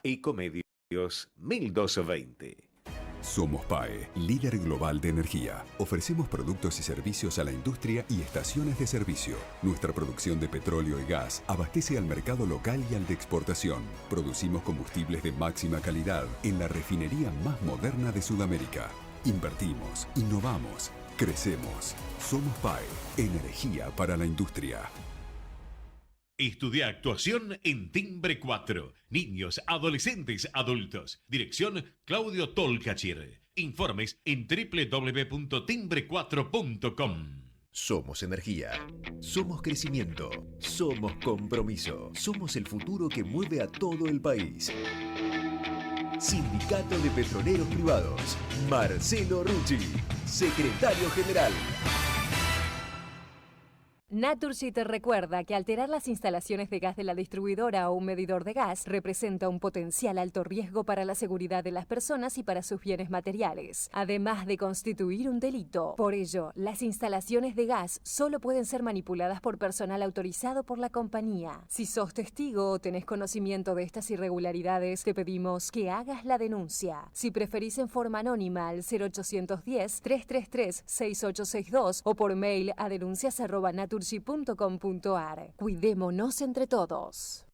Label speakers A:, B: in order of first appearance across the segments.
A: Ecomedios 1220.
B: Somos PAE, líder global de energía. Ofrecemos productos y servicios a la industria y estaciones de servicio. Nuestra producción de petróleo y gas abastece al mercado local y al de exportación. Producimos combustibles de máxima calidad en la refinería más moderna de Sudamérica. Invertimos, innovamos, crecemos. Somos PAE, energía para la industria.
C: Estudia actuación en Timbre 4. Niños, adolescentes, adultos. Dirección Claudio Tolcachir. Informes en www.timbre4.com.
D: Somos energía. Somos crecimiento. Somos compromiso. Somos el futuro que mueve a todo el país. Sindicato de Petroleros Privados. Marcelo Rucci, secretario general.
E: Naturgy te recuerda que alterar las instalaciones de gas de la distribuidora o un medidor de gas representa un potencial alto riesgo para la seguridad de las personas y para sus bienes materiales, además de constituir un delito. Por ello, las instalaciones de gas solo pueden ser manipuladas por personal autorizado por la compañía. Si sos testigo o tenés conocimiento de estas irregularidades, te pedimos que hagas la denuncia. Si preferís en forma anónima al 0810-333-6862 o por mail a denuncias@naturgy.com.ar. Cuidémonos entre todos.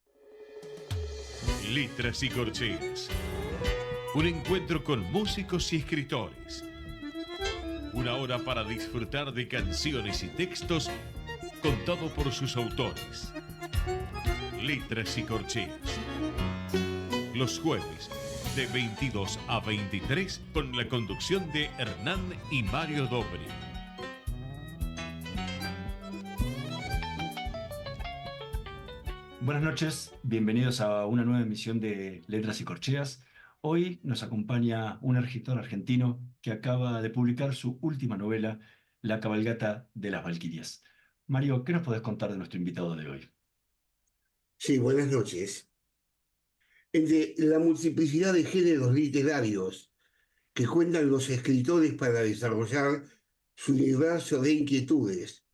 C: Letras y corcheas. Un encuentro con músicos y escritores. Una hora para disfrutar de canciones y textos contado por sus autores. Letras y corcheas. Los jueves de 22 a 23 con la conducción de Hernán y Mario Dobri.
F: Buenas noches, bienvenidos a una nueva emisión de Letras y Corcheas. Hoy nos acompaña un escritor argentino que acaba de publicar su última novela, La cabalgata de las Valquirias. Mario, ¿qué nos podés contar de nuestro invitado de hoy?
G: Sí, buenas noches. Entre la multiplicidad de géneros literarios que cuentan los escritores para desarrollar su universo de inquietudes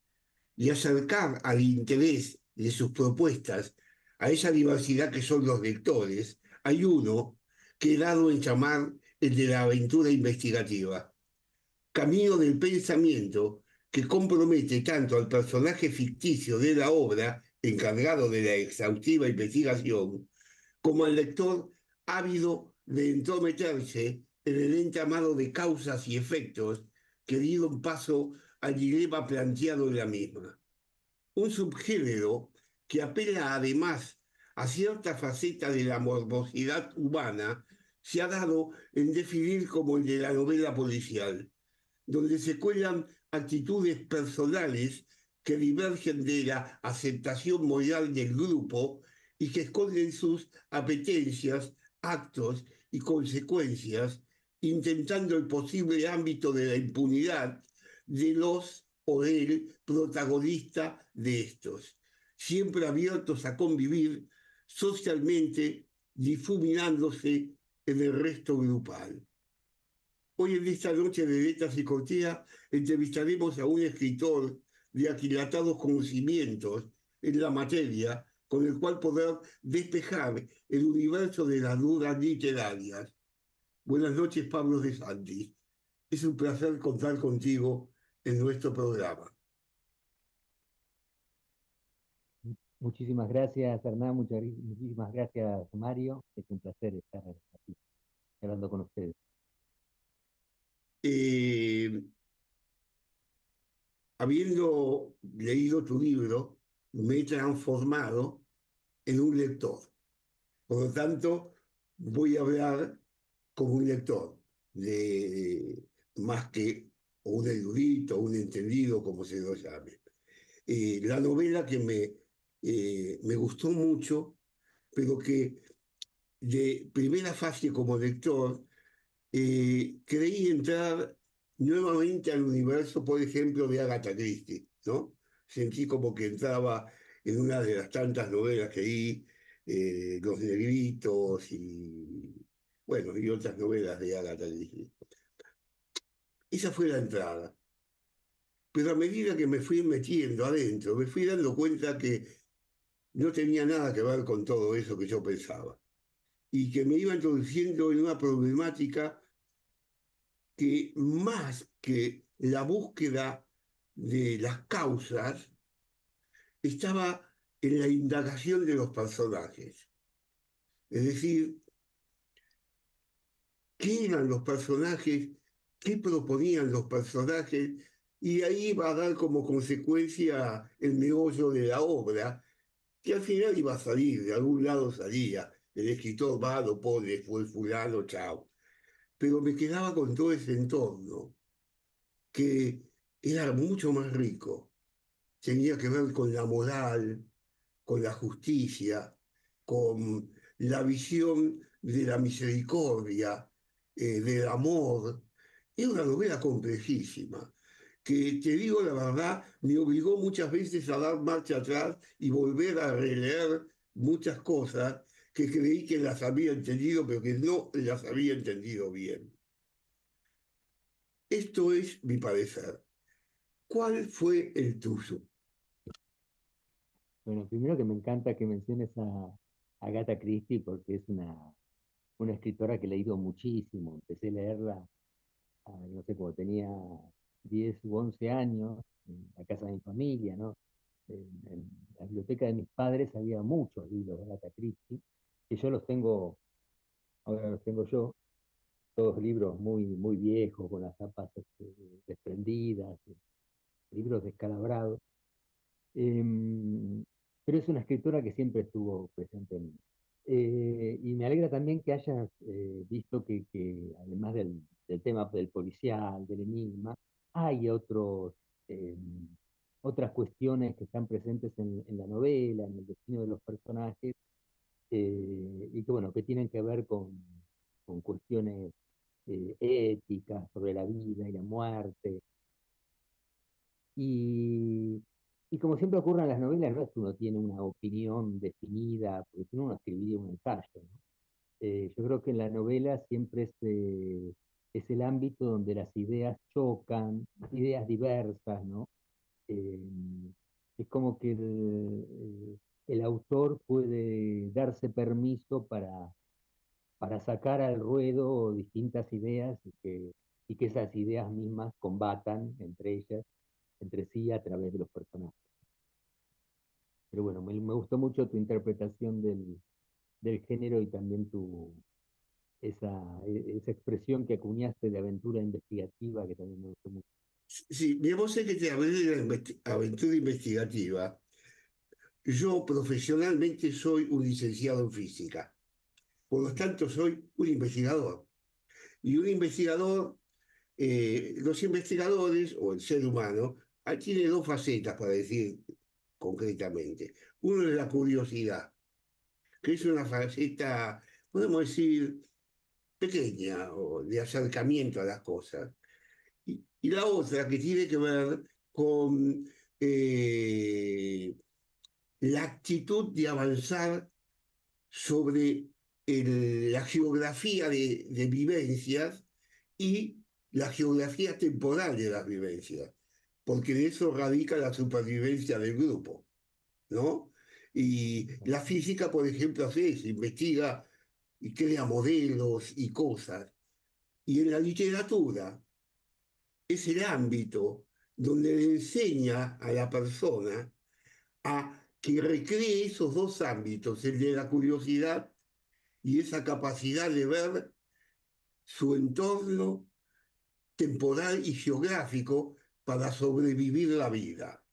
G: y acercar al interés de sus propuestas a esa diversidad que son los lectores, hay uno que he dado en llamar el de la aventura investigativa. Camino del pensamiento que compromete tanto al personaje ficticio de la obra, encargado de la exhaustiva investigación, como al lector ávido de entrometerse en el entramado de causas y efectos que dieron paso al dilema planteado en la misma. Un subgénero que apela además a cierta faceta de la morbosidad humana se ha dado en definir como el de la novela policial, donde se cuelan actitudes personales que divergen de la aceptación moral del grupo y que esconden sus apetencias, actos y consecuencias, intentando el posible ámbito de la impunidad de los o del protagonista de estos, siempre abiertos a convivir socialmente, difuminándose en el resto grupal. Hoy en esta noche de Letras y Corcheas entrevistaremos a un escritor de aquilatados conocimientos en la materia, con el cual poder despejar el universo de las dudas literarias. Buenas noches, Pablo de Santis. Es un placer contar contigo en nuestro programa.
H: Muchísimas gracias, Hernán. Muchísimas gracias, Mario. Es un placer estar aquí hablando con ustedes.
G: Habiendo leído tu libro, me he transformado en un lector. Por lo tanto, voy a hablar como un lector, más que un erudito, un entendido, como se lo llame. La novela que me gustó mucho, pero que de primera fase como lector, creí entrar nuevamente al universo, por ejemplo, de Agatha Christie, ¿no? Sentí como que entraba en una de las tantas novelas que leí, Los Negritos bueno, y otras novelas de Agatha Christie. Esa fue la entrada. Pero a medida que me fui metiendo adentro, me fui dando cuenta que no tenía nada que ver con todo eso que yo pensaba. y que me iba introduciendo en una problemática que más que la búsqueda de las causas, estaba en la indagación de los personajes. Es decir, qué eran los personajes, qué proponían los personajes, y ahí va a dar como consecuencia el meollo de la obra, que al final iba a salir, de algún lado salía. El escritor va, lo pone, fue el fulano, chao. Pero me quedaba con todo ese entorno, que era mucho más rico. Tenía que ver con la moral, con la justicia, con la visión de la misericordia, del amor. Es una novela complejísima, que te digo la verdad, me obligó muchas veces a dar marcha atrás y volver a releer muchas cosas que creí que las había entendido, pero que no las había entendido bien. Esto es mi parecer. ¿Cuál fue el tuyo?
H: Bueno, primero que me encanta que menciones a Agatha Christie porque es una escritora que he leído muchísimo. Empecé a leerla, no sé, cuando tenía 10 u 11 años, en la casa de mi familia, ¿no? En la biblioteca de mis padres había muchos libros de Agatha Christie, que yo los tengo, ahora los tengo yo, todos libros muy, muy viejos, con las tapas desprendidas, libros descalabrados. Pero es una escritora que siempre estuvo presente en mí. Y me alegra también que hayas visto que además del tema del policial, del enigma, hay eh, otras cuestiones que están presentes en la novela, en el destino de los personajes, y que, bueno, que tienen que ver con cuestiones éticas sobre la vida y la muerte. Y, y como siempre ocurre en las novelas, no es que uno tiene una opinión definida, porque si no uno escribiría un ensayo, ¿no? Yo creo que en la novela siempre es el ámbito donde las ideas chocan, ideas diversas, ¿no? Eh, es como que el autor puede darse permiso para sacar al ruedo distintas ideas y que esas ideas mismas combatan entre ellas, entre sí, a través de los personajes. Pero bueno, me gustó mucho tu interpretación del género y también esa expresión que acuñaste de aventura investigativa, que también me gustó mucho.
G: Sí, bien, vos sé que te hablé de la aventura investigativa. Yo profesionalmente soy un licenciado en física, por lo tanto soy un investigador. Y un investigador, los investigadores o el ser humano, tiene dos facetas para decir concretamente. Uno es la curiosidad, que es una faceta, podemos decir, pequeña o de acercamiento a las cosas. Y la otra que tiene que ver con la actitud de avanzar sobre la geografía de vivencias y la geografía temporal de las vivencias, porque de eso radica la supervivencia del grupo, ¿no? Y la física, por ejemplo, hace eso, investiga y crea modelos y cosas. Y en la literatura es el ámbito donde le enseña a la persona a que recree esos dos ámbitos, el de la curiosidad y esa capacidad de ver su entorno temporal y geográfico para sobrevivir la vida.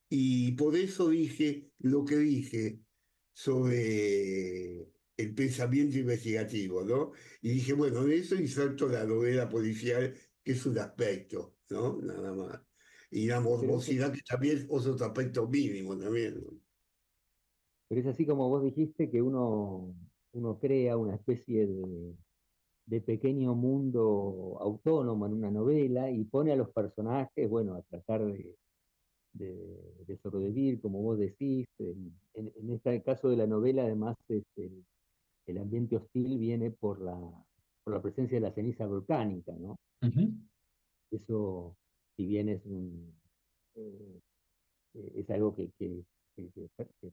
G: Y por eso dije lo que dije sobre el pensamiento investigativo, ¿no? Y dije, bueno, en eso inserto la novela policial, que es un aspecto, ¿no? Nada más. Y la
H: Pero,
G: morbosidad, que también es otro aspecto mínimo también, ¿no?
H: pero es así como vos dijiste que uno crea una especie de pequeño mundo autónomo en una novela y pone a los personajes, bueno, a tratar de sobrevivir, como vos decís. En este caso de la novela, además, el ambiente hostil viene por la presencia de la ceniza volcánica, ¿no?
F: Ujú.
H: Eso, si bien eh, es algo que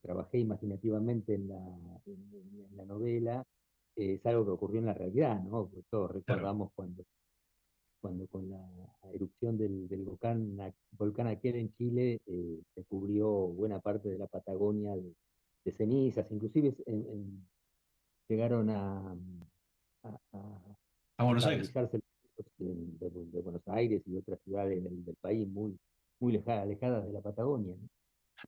H: trabajé imaginativamente en la novela, es algo que ocurrió en la realidad, ¿no? Porque todos
F: Claro.
H: recordamos cuando con la erupción del volcán aquel en Chile se cubrió buena parte de la Patagonia de cenizas, inclusive llegaron a
F: A Buenos Aires.
H: paralizarse de Buenos Aires y de otras ciudades del país muy alejadas de la Patagonia, ¿no?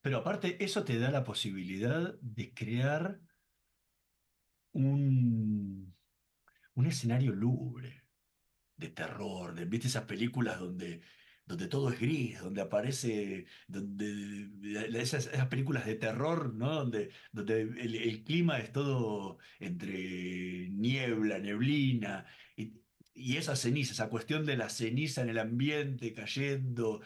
F: Pero aparte, eso te da la posibilidad de crear un, un escenario lúgubre, de terror, ¿viste esas películas donde todo es gris, donde aparece, esas películas de terror, ¿no? Donde el clima es todo entre niebla, neblina, y esa ceniza, esa cuestión de la ceniza en el ambiente cayendo,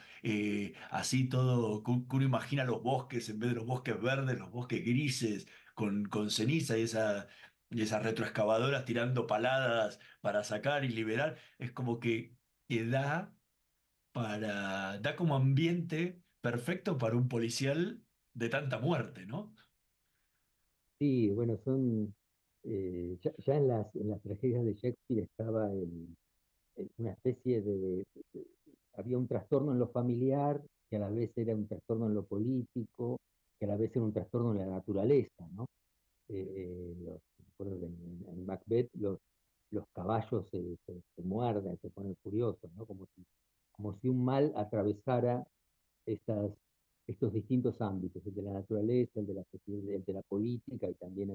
F: así todo, que uno imagina los bosques, en vez de los bosques verdes, los bosques grises, con ceniza y esas retroexcavadoras tirando paladas para sacar y liberar, es como que da como ambiente perfecto para un policial de tanta muerte, ¿no?
H: Sí, bueno, ya en las tragedias de Shakespeare estaba una especie había un trastorno en lo familiar, que a la vez era un trastorno en lo político, que a la vez era un trastorno en la naturaleza, ¿no? Recuerdo que en Macbeth los caballos se muerden, se ponen furiosos, ¿no? Como si un mal atravesara estas, estos distintos ámbitos, el de la naturaleza, el de la política y también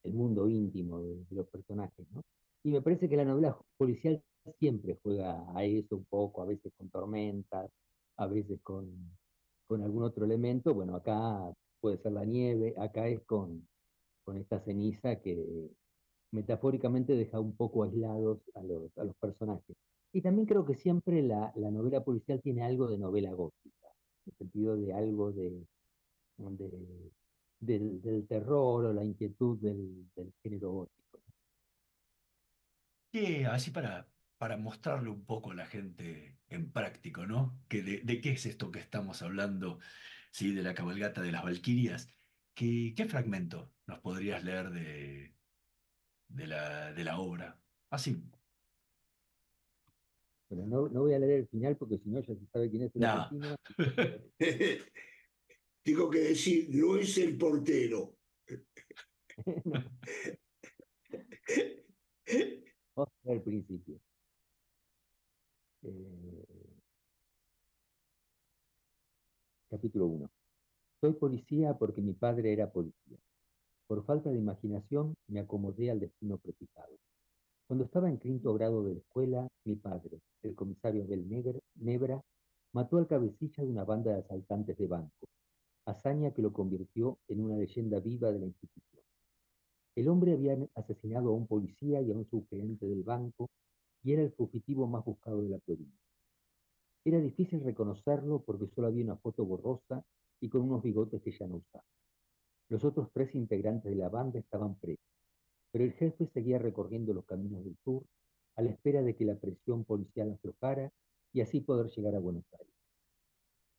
H: el mundo íntimo de los personajes, ¿no? Y me parece que la novela policial siempre juega a eso un poco, a veces con tormentas, a veces con algún otro elemento. Bueno, acá puede ser la nieve, acá es con esta ceniza que metafóricamente deja un poco aislados a los personajes. Y también creo que siempre la novela policial tiene algo de novela gótica, en el sentido de algo de- del terror o la inquietud del género gótico.
F: Que así para mostrarle un poco a la gente en práctico, ¿no? Que de qué es esto que estamos hablando, ¿sí? De la cabalgata de las Valquirias. ¿Qué fragmento nos podrías leer de la obra? Así.
H: Pero no voy a leer el final porque si no ya se sabe quién es el
F: Nada.
H: asesino.
G: Tengo que decir, no es el portero.
H: No, vamos a leer el principio. Eh, Capítulo 1. Soy policía porque mi padre era policía. Por falta de imaginación me acomodé al destino prefijado. Cuando estaba en quinto grado de la escuela, mi padre, el comisario Nebra, mató al cabecilla de una banda de asaltantes de banco, hazaña que lo convirtió en una leyenda viva de la institución. El hombre había asesinado a un policía y a un subgerente del banco y era el fugitivo más buscado de la provincia. Era difícil reconocerlo porque solo había una foto borrosa y con unos bigotes que ya no usaba. Los otros tres integrantes de la banda estaban presos, pero el jefe seguía recorriendo los caminos del sur a la espera de que la presión policial aflojara y así poder llegar a Buenos Aires.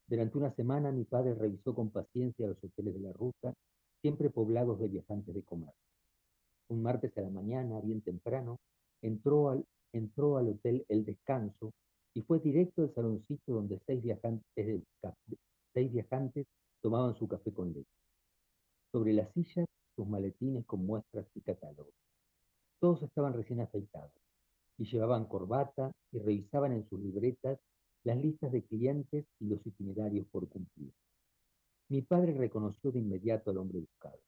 H: Durante una semana mi padre revisó con paciencia los hoteles de la ruta, siempre poblados de viajantes de comercio. Un martes a la mañana, bien temprano, entró al hotel El Descanso y fue directo al saloncito donde seis viajantes tomaban su café con leche. Sobre las sillas, sus maletines con muestras y catálogos. Todos estaban recién afeitados y llevaban corbata y revisaban en sus libretas las listas de clientes y los itinerarios por cumplir. Mi padre reconoció de inmediato al hombre buscado.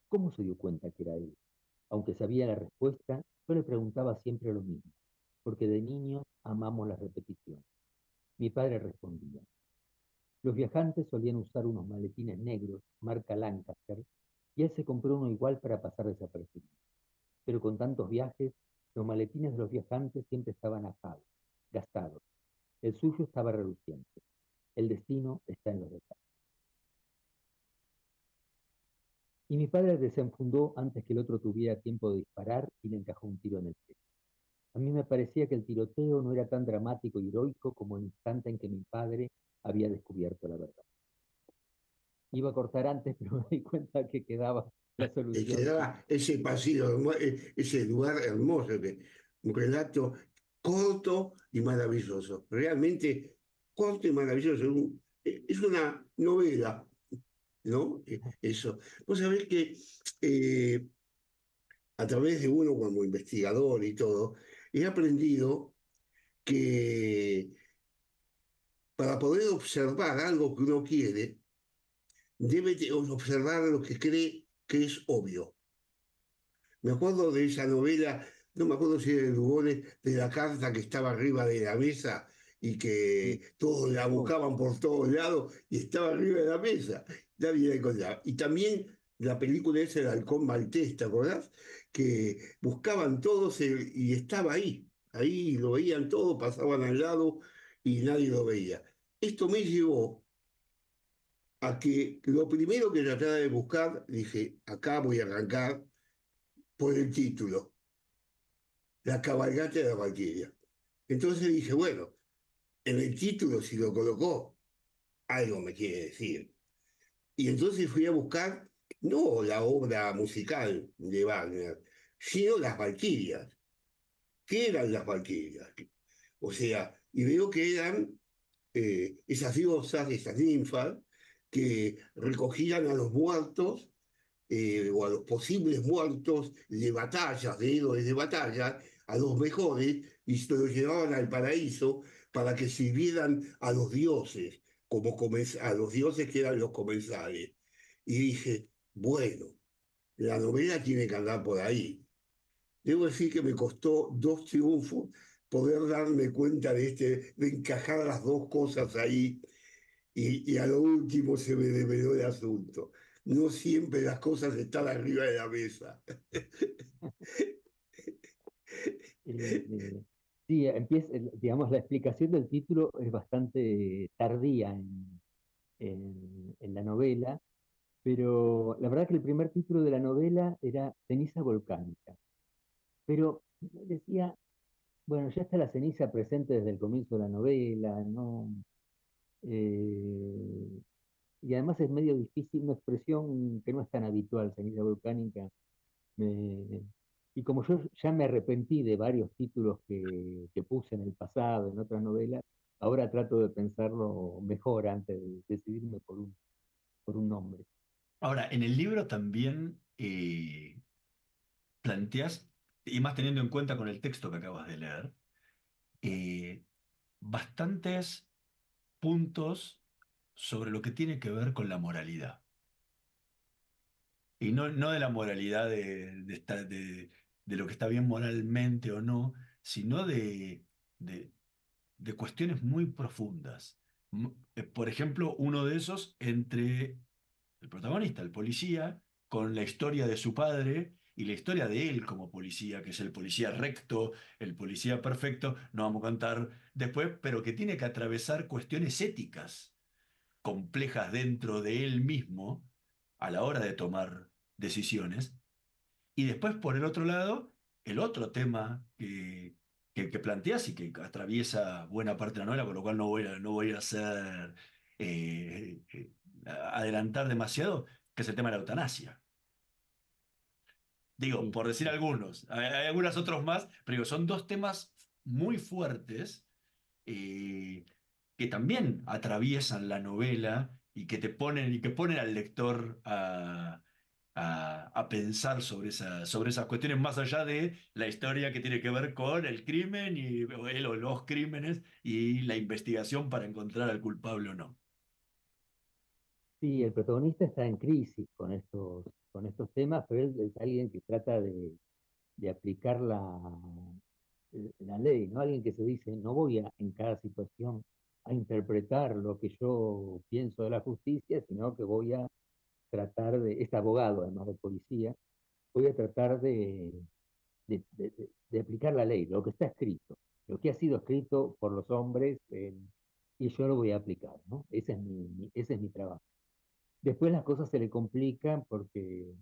H: ¿Cómo se dio cuenta que era él? Aunque sabía la respuesta, yo le preguntaba siempre lo mismo, porque de niños amamos las repeticiones. Mi padre respondía. Los viajantes solían usar unos maletines negros, marca Lancaster, y él se compró uno igual para pasar desapercibido. Pero con tantos viajes, los maletines de los viajantes siempre estaban ajados, gastados. El suyo estaba reluciente. El destino está en los detalles. Y mi padre desenfundó antes que el otro tuviera tiempo de disparar y le encajó un tiro en el pecho. A mí me parecía que el tiroteo no era tan dramático y heroico como el instante en que mi padre había descubierto la verdad. Iba a cortar antes, pero me di cuenta que quedaba la
G: Que
H: solución, sí.
G: daba ese pasillo, ese lugar hermoso, un relato corto y maravilloso, realmente corto y maravilloso. Es una novela, ¿no? Eso. Vos sabés que a través de uno como investigador y todo, he aprendido que para poder observar algo que uno quiere, debe observar lo que cree que es obvio. Me acuerdo de esa novela, no me acuerdo si era de Lugones, de la carta que estaba arriba de la mesa y
H: Sí.
G: que todos la
H: Oh,
G: buscaban por todos lados y estaba arriba de la mesa. Nadie la encontraba. Y también la película esa, El Halcón Maltés, ¿te acordás? Que buscaban todos y estaba ahí. Ahí lo veían todos, pasaban al lado y nadie lo veía. Esto me llevó a que lo primero que trataba de buscar, dije, acá voy a arrancar por el título. La cabalgata de la Valquiria. Entonces dije, bueno, en el título si lo colocó, algo me quiere decir. Y entonces fui a buscar no la obra musical de Wagner, sino las Valquirias. ¿Qué eran las Valquirias? O sea, y veo que eran esas diosas, esas ninfas, que recogían a los muertos o a los posibles muertos de batallas, de héroes de batalla, a los mejores, y se los llevaban al paraíso para que sirvieran a los dioses, a los dioses que eran los comensales. Y dije, bueno, la novela tiene que andar por ahí. Debo decir que me costó dos triunfos poder darme cuenta de encajar las dos cosas ahí y a lo último se me develó el asunto. No siempre las cosas están arriba de la mesa.
H: eh, sí, empieza, digamos, la explicación del título es bastante tardía en la novela, pero la verdad que el primer título de la novela era Ceniza Volcánica. Pero decía, bueno, ya está la ceniza presente desde el comienzo de la novela, ¿no? Eh, y además es medio difícil, una expresión que no es tan habitual, ceniza volcánica. me- y como yo ya me arrepentí de varios títulos que puse en el pasado, en otras novelas, ahora trato de pensarlo mejor antes de decidirme por un nombre.
F: Ahora, en el libro también planteas, y más teniendo en cuenta con el texto que acabas de leer, eh, bastantes puntos sobre lo que tiene que ver con la moralidad. Y no de la moralidad de lo que está bien moralmente o no, sino de, de cuestiones muy profundas. Por ejemplo, uno de esos entre el protagonista, el policía, con la historia de su padre y la historia de él como policía, que es el policía recto, el policía perfecto, no vamos a contar después, pero que tiene que atravesar cuestiones éticas complejas dentro de él mismo a la hora de tomar decisiones. Y después, por el otro lado, el otro tema que planteas y que atraviesa buena parte de la novela, con lo cual no voy a hacer adelantar demasiado, que es el tema de la eutanasia. Digo,
H: Sí,
F: por decir
H: sí,
F: algunos, hay algunos otros más, pero digo, son dos temas muy fuertes eh, que también atraviesan la novela y que te ponen y que ponen al lector a pensar sobre esas cuestiones más allá de la historia que tiene que ver con el crimen y o él o los crímenes y la investigación para encontrar al culpable o no.
H: sí, el protagonista está en crisis con estos temas, pero él es alguien que trata de aplicar la ley, ¿no? Alguien que se dice, no voy en cada situación a interpretar lo que yo pienso de la justicia, sino que voy a tratar es abogado además de policía, voy a tratar de aplicar la ley, lo que está escrito, lo que ha sido escrito por los hombres, y yo lo voy a aplicar, ¿no? Ese es mi trabajo. Después las cosas se le complican porque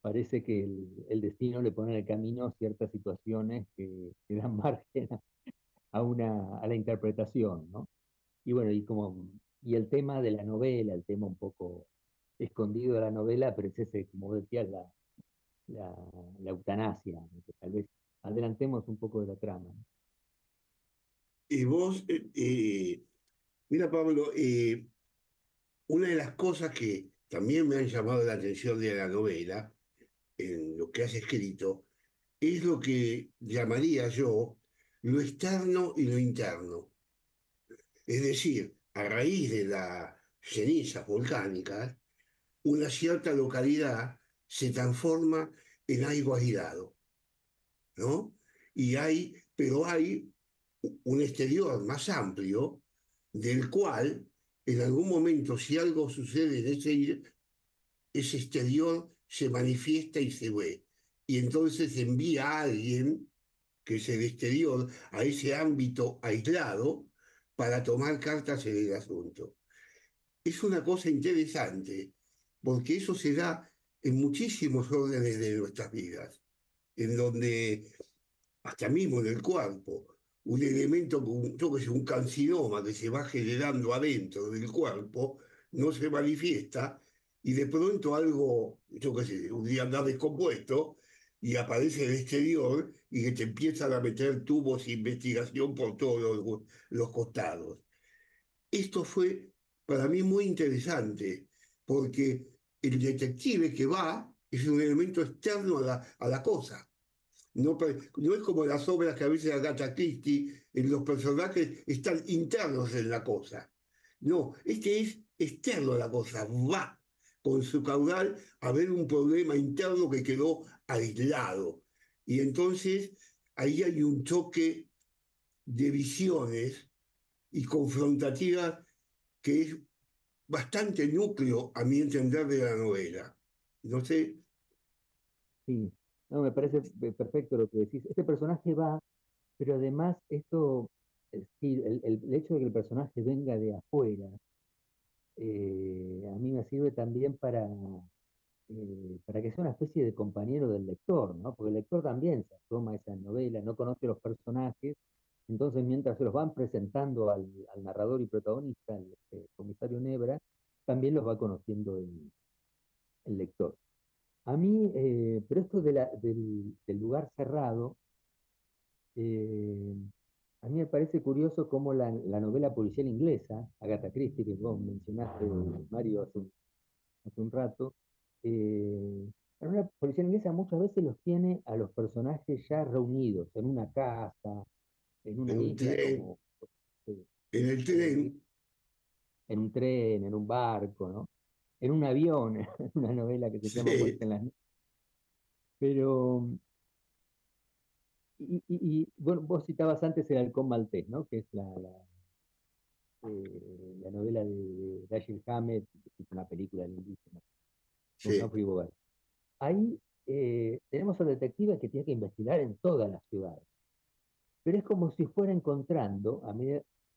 H: parece que el destino le pone en el camino ciertas situaciones que dan margen a la interpretación, ¿no? Y bueno, y el tema de la novela, el tema un poco escondido de la novela, pero es ese, como decías, la, la eutanasia, ¿no? Que tal vez adelantemos un poco de la trama.
G: Y vos, mira, Pablo, una de las cosas que también me han llamado la atención de la novela, en lo que has escrito, es lo que llamaría yo lo externo y lo interno. Es decir, a raíz de las cenizas volcánicas, una cierta localidad se transforma en algo aislado, ¿no? Pero hay un exterior más amplio del cual, en algún momento, si algo sucede en ese exterior, se manifiesta y se ve. Y entonces envía a alguien, que es el exterior, a ese ámbito aislado para tomar cartas en el asunto. Es una cosa interesante, porque eso se da en muchísimos órdenes de nuestras vidas, en donde, hasta mismo en el cuerpo, un elemento, yo que sé, un carcinoma que se va generando adentro del cuerpo, no se manifiesta, y de pronto algo, yo qué sé, un día andás descompuesto, y aparece el exterior y que te empiezan a meter tubos de investigación por todos los costados. Esto fue para mí muy interesante, porque el detective que va es un elemento externo a la cosa. No, no es como las obras que a veces Agatha Christie, en los personajes están internos en la cosa. No, este es externo a la cosa, va con su caudal a ver un problema interno que quedó aislado. Y entonces ahí hay un choque de visiones y confrontativas que es bastante núcleo, a mi entender, de la novela. No sé,
H: Sí, no, me parece perfecto lo que decís. Este personaje va, pero además esto, sí, el hecho de que el personaje venga de afuera, a mí me sirve también para que sea una especie de compañero del lector, ¿no? Porque el lector también se toma esa novela, no conoce los personajes, entonces mientras se los van presentando al narrador y protagonista, al comisario Nebra, también los va conociendo el lector. A mí, pero esto del lugar cerrado, eh, a mí me parece curioso cómo la novela policial inglesa, Agatha Christie, que vos mencionaste, Mario, hace un rato, la novela policial inglesa muchas veces los tiene a los personajes ya reunidos en una casa, en una
G: en un
H: isla,
G: tren,
H: como eh,
G: en el
H: en,
G: tren,
H: en un tren, en un barco, ¿no? En un avión, en una novela que se llama
G: sí,
H: Muerte en las Nubes. Pero bueno, vos citabas antes El Halcón Maltés, ¿no? Que es la novela de Dashiell Hammett, que es una película lindísima, con
G: sí,
H: Humphrey Bogart. Ahí tenemos al detective que tiene que investigar en toda la ciudad, pero es como si fuera encontrando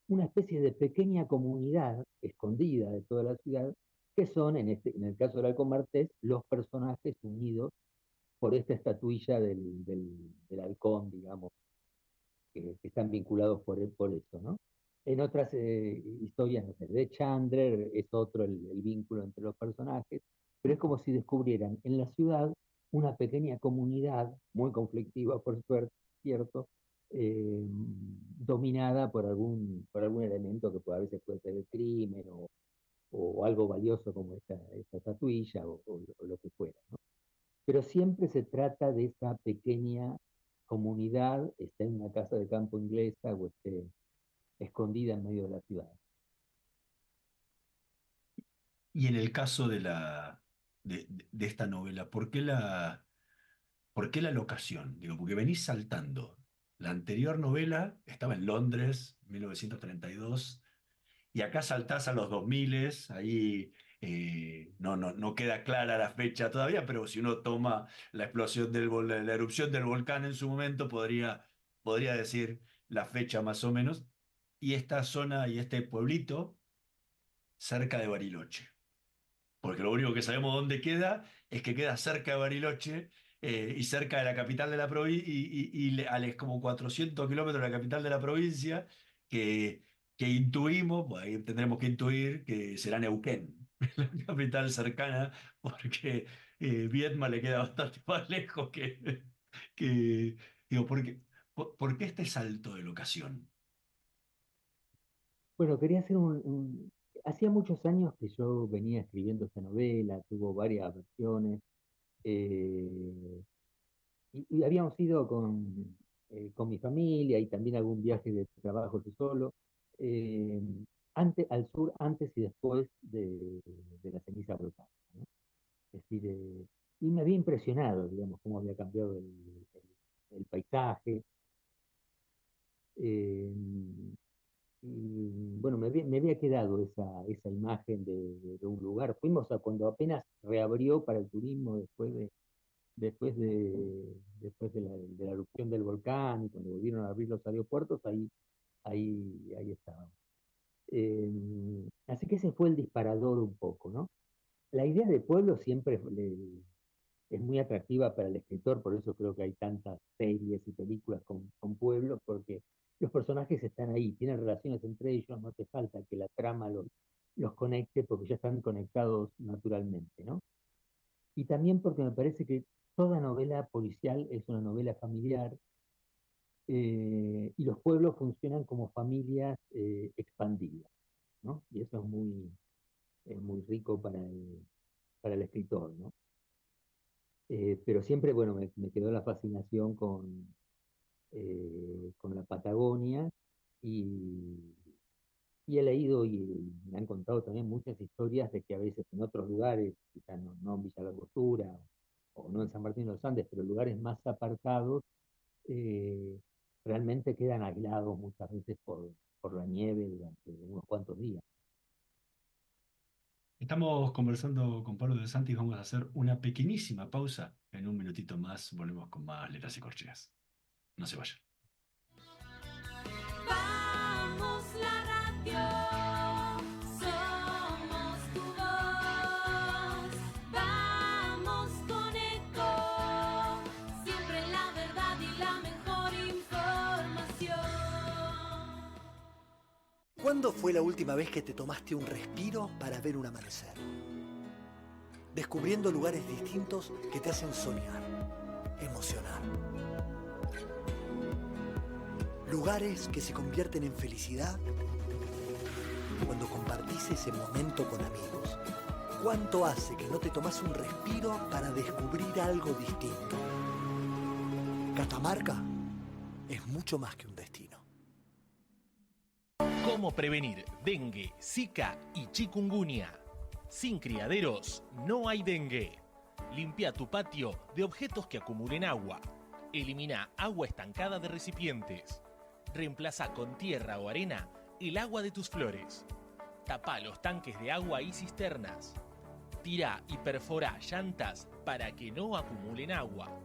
H: una especie de pequeña comunidad escondida de toda la ciudad, que son, en el caso del Halcón Maltés, los personajes unidos por esta estatuilla del halcón, digamos, que están vinculados por eso, ¿no? En otras historias, no sé, de Chandler es otro el vínculo entre los personajes, pero es como si descubrieran en la ciudad una pequeña comunidad, muy conflictiva, por suerte, cierto, dominada por algún elemento que a veces puede ser el crimen o algo valioso como esta estatuilla o lo que fuera, ¿no? Pero siempre se trata de esa pequeña comunidad, esté en una casa de campo inglesa o esté escondida en medio de la ciudad.
F: Y en el caso de esta novela, por qué la locación? Digo, porque venís saltando. La anterior novela estaba en Londres, 1932, y acá saltás a los 2000, ahí no queda clara la fecha todavía, pero si uno toma la explosión la erupción del volcán en su momento, podría decir la fecha más o menos. Y esta zona y este pueblito cerca de Bariloche. Porque lo único que sabemos dónde queda es que queda cerca de Bariloche y cerca de la capital de la provincia y como 400 kilómetros de la capital de la provincia que intuimos, pues ahí tendremos que intuir que será Neuquén. la capital cercana, porque Viedma le queda bastante más lejos que digo, ¿por qué este salto de locación?
H: Bueno, quería hacer Hacía muchos años que yo venía escribiendo esta novela, tuvo varias versiones, eh, y habíamos ido con mi familia y también algún viaje de trabajo yo solo, eh, al sur, antes y después de la ceniza volcánica, ¿no? Es decir, y me había impresionado, digamos, cómo había cambiado el paisaje. eh, y bueno, me había quedado esa imagen de un lugar. Fuimos a cuando apenas reabrió para el turismo después de la erupción del volcán y cuando volvieron a abrir los aeropuertos, ahí estábamos. Así que ese fue el disparador un poco, ¿no? La idea de pueblo siempre es muy atractiva para el escritor, por eso creo que hay tantas series y películas con pueblos, porque los personajes están ahí, tienen relaciones entre ellos, no te falta que la trama los conecte porque ya están conectados naturalmente, ¿no? Y también porque me parece que toda novela policial es una novela familiar, y los pueblos funcionan como familias expandidas, ¿no? Y eso es muy rico para el escritor, ¿no? Pero siempre, bueno, me quedó la fascinación con la Patagonia y, y he leído y me han contado también muchas historias de que a veces en otros lugares, quizás no en Villa La Angostura o no en San Martín de los Andes, pero en lugares más apartados, eh, realmente quedan aislados muchas veces por la nieve durante unos cuantos días.
F: Estamos conversando con Pablo De Santis, vamos a hacer una pequeñísima pausa. En un minutito más volvemos con más letras y corcheas. No se vayan.
I: Vamos la radio, somos tu voz. Vamos con Eco, siempre la verdad y la mejor información.
J: ¿Cuándo fue la última vez que te tomaste un respiro para ver un amanecer? Descubriendo lugares distintos que te hacen soñar, emocionar. Lugares que se convierten en felicidad cuando compartís ese momento con amigos. ¿Cuánto hace que no te tomás un respiro para descubrir algo distinto? Catamarca es mucho más que un destino.
K: ¿Cómo prevenir dengue, zika y chikungunya? Sin criaderos no hay dengue. Limpia tu patio de objetos que acumulen agua. Elimina agua estancada de recipientes. Reemplaza con tierra o arena el agua de tus flores. Tapa los tanques de agua y cisternas. Tira y perfora llantas para que no acumulen agua.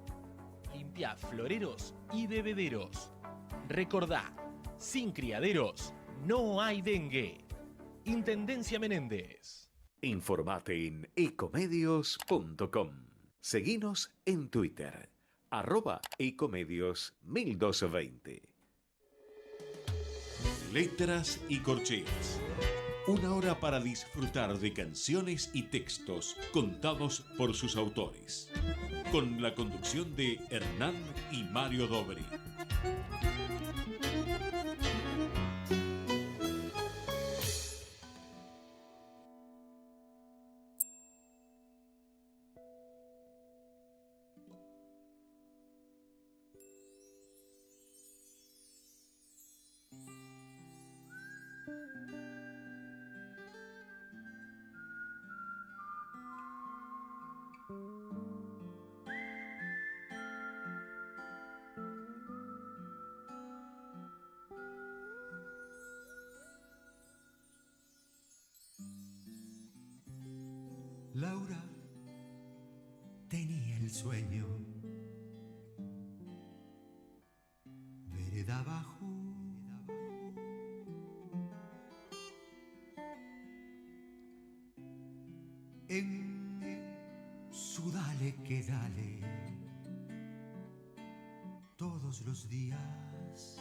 K: Limpia floreros y bebederos. Recordá, sin criaderos no hay dengue. Intendencia Menéndez.
A: Informate en ecomedios.com. Seguinos en Twitter, @ecomedios1220.
C: Letras y corcheas. Una hora para disfrutar de canciones y textos contados por sus autores. Con la conducción de Hernán y Mario Dobri.
L: Laura tenía el sueño, vereda abajo, en su dale que dale, todos los días.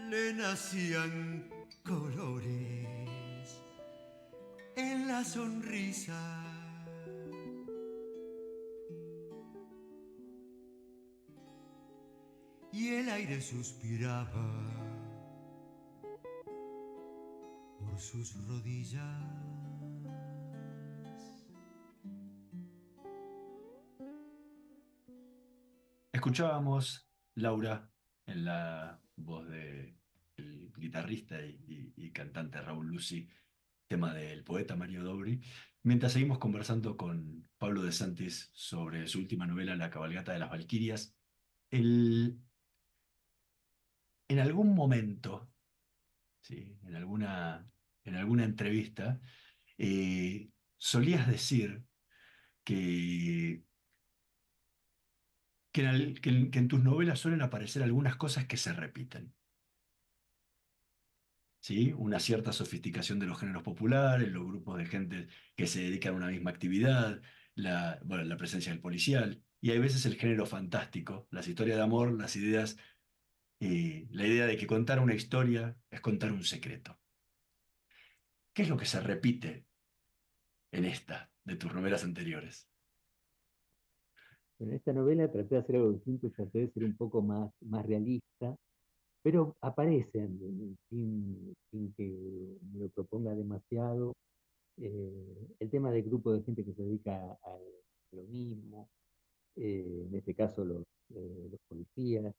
L: le nacían colores en la sonrisa. Y el aire suspiraba por sus rodillas.
F: Escuchábamos, Laura, en la voz del guitarrista y cantante Raúl Lucy, tema del poeta Mario Dobri, mientras seguimos conversando con Pablo de Santis sobre su última novela, La cabalgata de las Valquirias. El- en algún momento, ¿sí? En alguna entrevista, solías decir que, que en tus novelas suelen aparecer algunas cosas que se repiten. ¿Sí? Una cierta sofisticación de los géneros populares, los grupos de gente que se dedican a una misma actividad, bueno, la presencia del policial, y hay veces el género fantástico, las historias de amor, las ideas, la idea de que contar una historia es contar un secreto. ¿Qué es lo que se repite en esta de tus novelas anteriores?
H: En esta novela traté de hacer algo distinto, traté de ser un poco más realista, pero aparecen, sin que me lo proponga demasiado, el tema del grupo de gente que se dedica a lo mismo, en este caso los policías.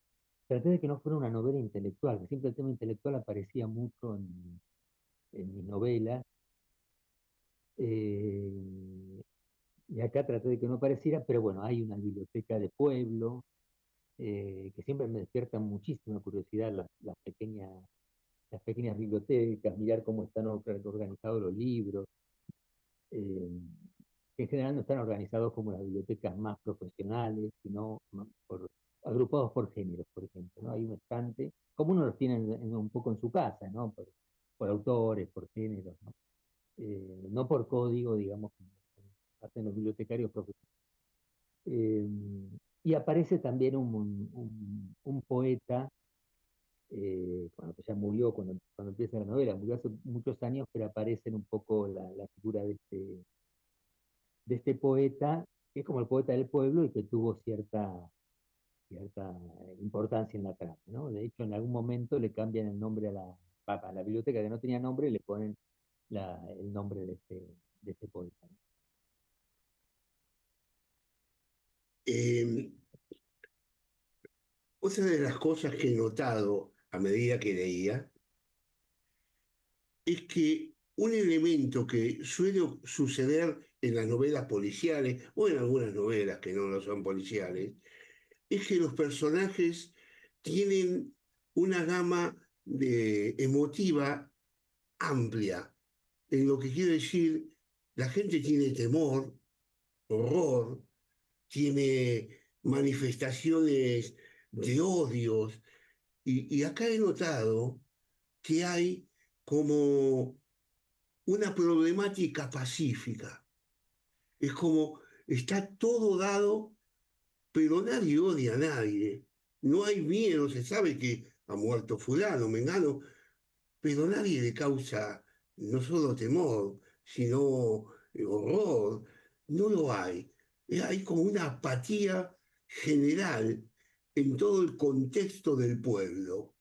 H: Traté de que no fuera una novela intelectual, que siempre el tema intelectual aparecía mucho en mis novelas, eh, y acá traté de que no apareciera, pero bueno, hay una biblioteca de pueblo, que siempre me despiertan muchísima curiosidad las pequeñas bibliotecas, mirar cómo están organizados los libros, eh, que en general no están organizados como las bibliotecas más profesionales, sino agrupados por géneros, por ejemplo, ¿no? Hay un estante, como uno los tiene un poco en su casa, ¿no? Por autores, por géneros, ¿no? No por código, digamos, como hacen los bibliotecarios profesionales. Eh, y aparece también un poeta, bueno, que ya murió cuando empieza la novela, murió hace muchos años, pero aparece un poco la figura de este poeta, que es como el poeta del pueblo y que tuvo cierta importancia en la trama, ¿no? De hecho, en algún momento le cambian el nombre a la biblioteca que no tenía nombre y le ponen el nombre de este poeta, ¿no?
G: Eh, Otra de las cosas que he notado a medida que leía es que un elemento que suele suceder en las novelas policiales o en algunas novelas que no lo son policiales es que los personajes tienen una gama de emotiva amplia, en lo que quiere decir, la gente tiene temor, horror, tiene manifestaciones de odios, y acá he notado que hay como una problemática pacífica. Es como está todo dado, pero nadie odia a nadie. No hay miedo, se sabe que ha muerto fulano, mengano, pero nadie le causa no solo temor, sino horror. No lo hay. Hay como una apatía general en todo el contexto del pueblo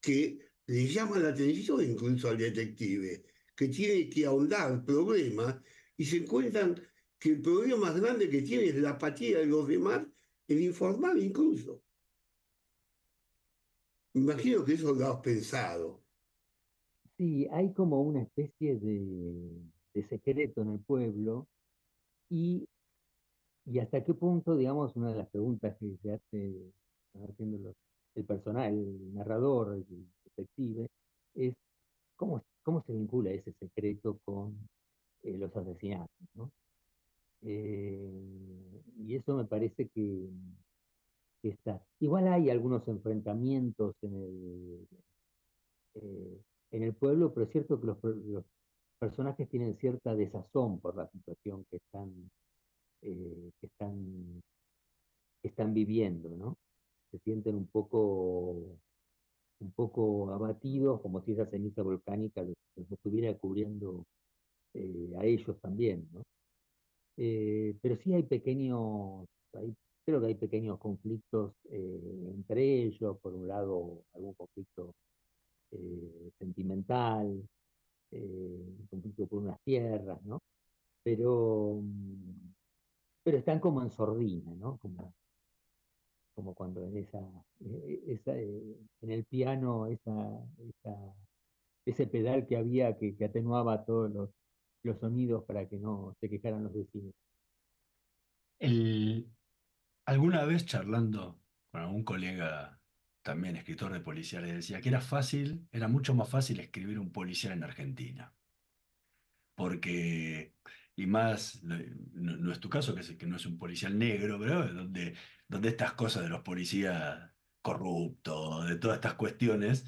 G: que le llama la atención incluso al detective, que tiene que ahondar problemas y se encuentran que el problema más grande que tiene es la apatía de los demás, el informar incluso. Me imagino que eso lo has pensado.
H: Sí, hay como una especie de secreto en el pueblo y, y hasta qué punto, digamos, una de las preguntas que se están haciendo el personal, el narrador, el detective, es cómo se vincula ese secreto con los asesinatos, ¿no? Y eso me parece que está. Igual hay algunos enfrentamientos en el pueblo, pero es cierto que los personajes tienen cierta desazón por la situación eh, que están, que están viviendo, ¿no? Se sienten un poco abatidos, como si esa ceniza volcánica los estuviera cubriendo a ellos también, ¿no? Pero sí hay creo que hay pequeños conflictos entre ellos, por un lado algún conflicto sentimental, un conflicto por unas tierras, ¿no? Pero, pero están como en sordina, ¿no? Como cuando en el piano, ese pedal que había que atenuaba todos los sonidos para que no se quejaran los vecinos.
F: El- Alguna vez charlando con algún colega, también escritor de policiales, decía que era mucho más fácil escribir un policial en Argentina. Porque, y más, no es tu caso, que no es un policial negro, pero donde estas cosas de los policías corruptos, de todas estas cuestiones,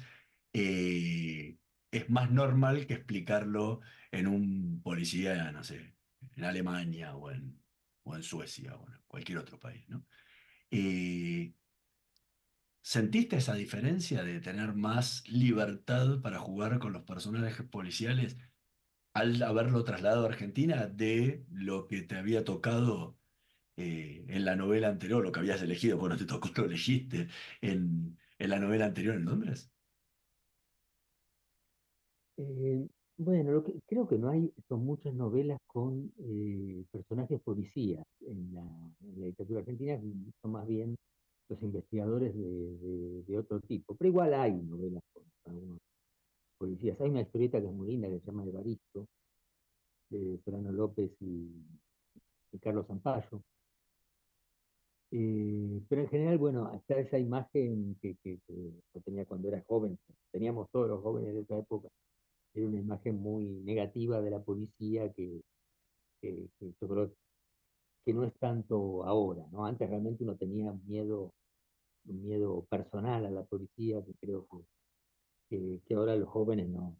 F: eh, es más normal que explicarlo en un policía, no sé, en Alemania o en Suecia o en cualquier otro país, ¿no? Eh, ¿Sentiste esa diferencia de tener más libertad para jugar con los personajes policiales al haberlo trasladado a Argentina de lo que te había tocado en la novela anterior, lo que habías elegido, bueno, te tocó, lo elegiste en la novela anterior en Londres?
H: Eh, bueno, creo que no hay, son muchas novelas con personajes policías en la literatura argentina, son más bien los investigadores de otro tipo. Pero igual hay novelas con algunos policías. Hay una historieta que es muy linda que se llama Evaristo, de Solano López y Carlos Zampayo. Pero en general, bueno, está esa imagen que yo tenía cuando era joven, teníamos todos los jóvenes de esa época, era una imagen muy negativa de la policía que yo creo que no es tanto ahora, ¿no? Antes realmente uno tenía un miedo personal a la policía, que creo que ahora los jóvenes no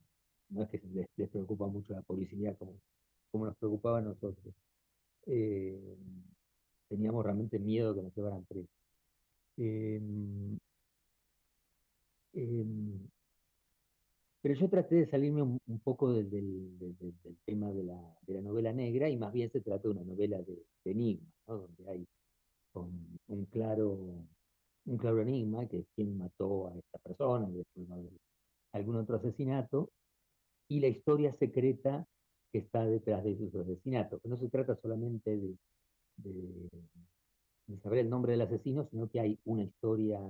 H: es que les preocupa mucho la policía como nos preocupaba a nosotros. Eh, Teníamos realmente miedo que nos llevaran presos. Eh, eh, pero yo traté de salirme un poco del tema de la novela negra y más bien se trata de una novela de enigma, ¿no? Donde hay un claro enigma, que es quién mató a esta persona, y después va a haber algún otro asesinato, y la historia secreta que está detrás de esos asesinatos, que no se trata solamente de- de saber el nombre del asesino, sino que hay una historia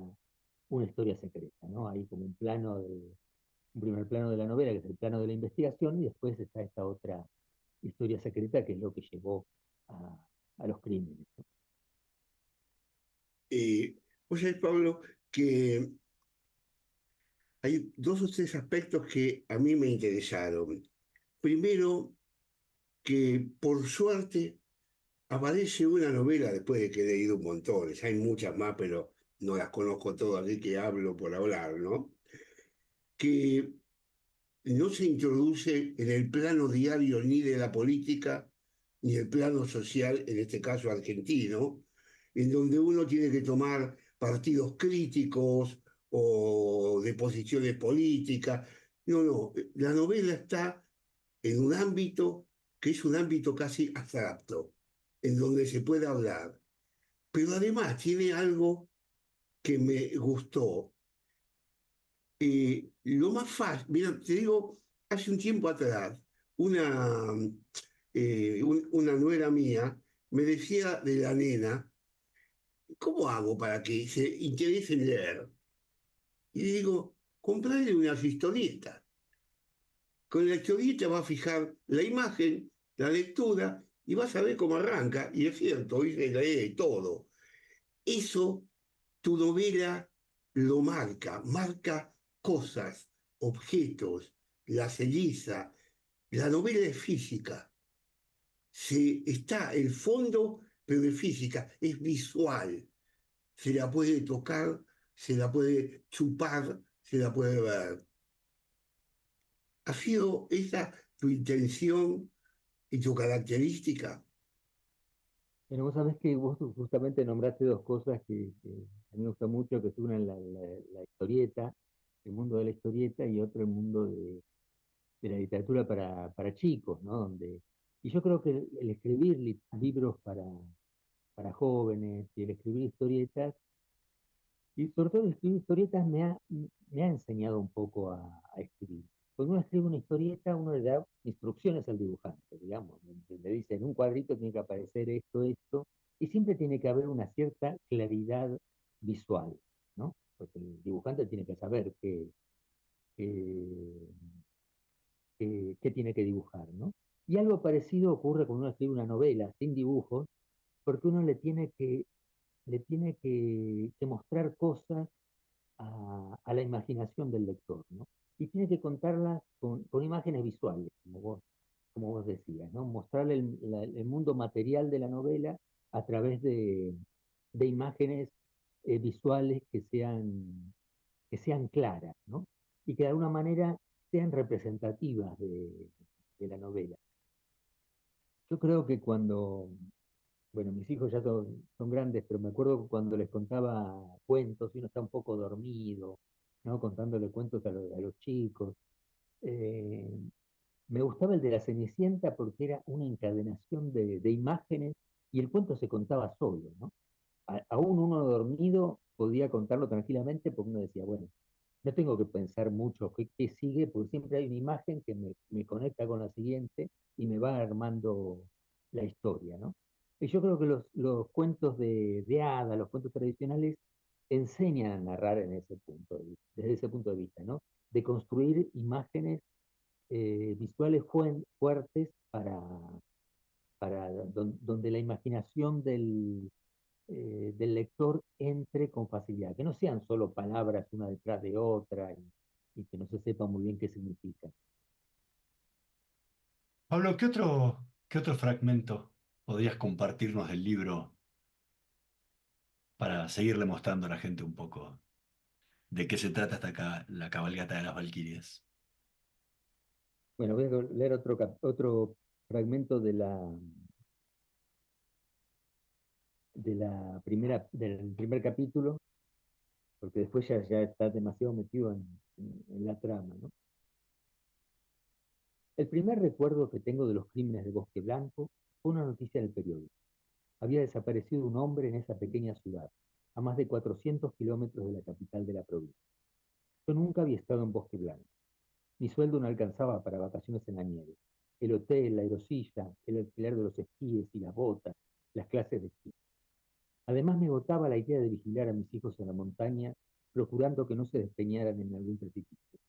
H: secreta, ¿no? Hay como un primer plano de la novela, que es el plano de la investigación, y después está esta otra historia secreta, que es lo que llevó a los crímenes, ¿no?
G: Vos sabés, Pablo, que hay dos o tres aspectos que a mí me interesaron. Primero, que por suerte aparece una novela después de que he leído un montón. Hay muchas más, pero no las conozco todas, así que hablo por hablar, ¿no? Que no se introduce en el plano diario ni de la política, ni el plano social, en este caso argentino, en donde uno tiene que tomar partidos críticos o de posiciones políticas. No, no, la novela está en un ámbito que es un ámbito casi abstracto, en donde se puede hablar. Pero además tiene algo que me gustó. Lo más fácil, mira, te digo, hace un tiempo atrás, una, una nuera mía me decía de la nena, ¿cómo hago para que se interese en leer? Y le digo, comprarle unas historietas. Con la historieta va a fijar la imagen, la lectura, y vas a ver cómo arranca. Y es cierto, hoy se lee todo. Eso tu novela lo marca, marca cosas, objetos, la ceniza. La novela es física. Está el fondo, pero es física, es visual. Se la puede tocar, se la puede chupar, se la puede ver. ¿Ha sido esa tu intención y tu característica?
H: Pero vos sabés que vos justamente nombraste dos cosas que a mí me gustan mucho, que es una la historieta, el mundo de la historieta y otro el mundo de la literatura para chicos, ¿no? Y yo creo que el escribir libros para jóvenes y el escribir historietas, y sobre todo el escribir historietas me ha enseñado un poco a escribir. Cuando uno escribe una historieta, uno le da instrucciones al dibujante, digamos. Le dice, en un cuadrito tiene que aparecer esto, esto, y siempre tiene que haber una cierta claridad visual, ¿no? Porque el dibujante tiene que saber qué, qué tiene que dibujar, ¿no? Y algo parecido ocurre cuando uno escribe una novela sin dibujos, porque uno le tiene que mostrar cosas a la imaginación del lector, ¿no? Y tiene que contarlas con imágenes visuales, como vos decías, ¿no? Mostrarle el mundo material de la novela a través de imágenes visuales que sean claras, ¿no? Y que de alguna manera sean representativas de la novela. Yo creo que bueno, mis hijos ya son grandes, pero me acuerdo cuando les contaba cuentos y uno está un poco dormido, ¿no? Contándole cuentos a los chicos. Eh, Me gustaba el de la Cenicienta porque era una encadenación de imágenes y el cuento se contaba solo, ¿no? Aún uno dormido podía contarlo tranquilamente porque uno decía, bueno, no tengo que pensar mucho qué sigue, porque siempre hay una imagen que me conecta con la siguiente y me va armando la historia, ¿no? Y yo creo que los cuentos de hadas, los cuentos tradicionales, enseñan a narrar desde ese punto de vista, ¿no? De construir imágenes visuales fuertes donde la imaginación del lector entre con facilidad, que no sean solo palabras una detrás de otra y que no se sepa muy bien qué significa.
F: Pablo, qué otro fragmento podrías compartirnos del libro para seguirle mostrando a la gente un poco de qué se trata hasta acá la cabalgata de las Valquirias?
H: Bueno, voy a leer otro fragmento del primer capítulo, porque después ya está demasiado metido en la trama, ¿no? El primer recuerdo que tengo de los crímenes de Bosque Blanco fue una noticia del periódico. Había desaparecido un hombre en esa pequeña ciudad, a más de 400 kilómetros de la capital de la provincia. Yo nunca había estado en Bosque Blanco. Mi sueldo no alcanzaba para vacaciones en la nieve. El hotel, la aerosilla, el alquiler de los esquíes y las botas, las clases de esquí. Además me agotaba la idea de vigilar a mis hijos en la montaña, procurando que no se despeñaran en algún precipicio.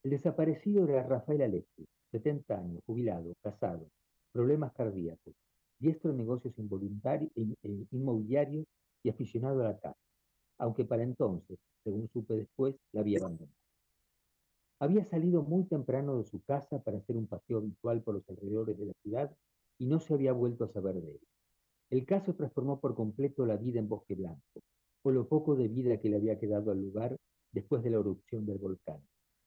H: El desaparecido era Rafael Alessi, 70 años, jubilado, casado, problemas cardíacos, diestro en negocios inmobiliarios y aficionado a la caza, aunque para entonces, según supe después, la había abandonado. Había salido muy temprano de su casa para hacer un paseo habitual por los alrededores de la ciudad y no se había vuelto a saber de él. El caso transformó por completo la vida en Bosque Blanco, o lo poco de vida que le había quedado al lugar después de la erupción del volcán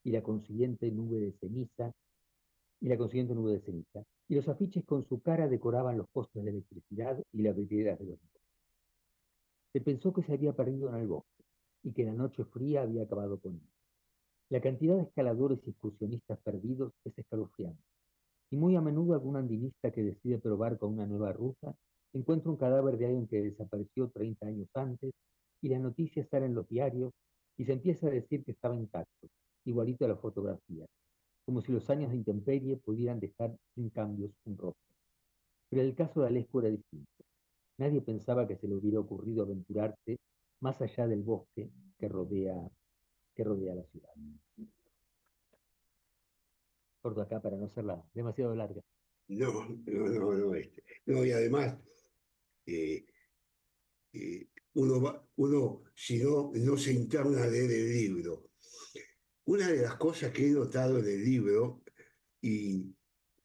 H: y la consiguiente nube de ceniza, y los afiches con su cara decoraban los postes de electricidad y las vidrieras de los negocios. Se pensó que se había perdido en el bosque y que la noche fría había acabado con él. La cantidad de escaladores y excursionistas perdidos es escalofriante, y muy a menudo algún andinista que decide probar con una nueva ruta encuentra un cadáver de alguien que desapareció 30 años antes, y la noticia sale en los diarios y se empieza a decir que estaba intacto, igualito a la fotografía, como si los años de intemperie pudieran dejar sin cambios un rostro. Pero el caso de Alesco era distinto. Nadie pensaba que se le hubiera ocurrido aventurarse más allá del bosque que rodea la ciudad. Corto acá para no hacerla demasiado larga.
G: No, y además, eh, uno, si no se interna a leer el libro. Una de las cosas que he notado en el libro, y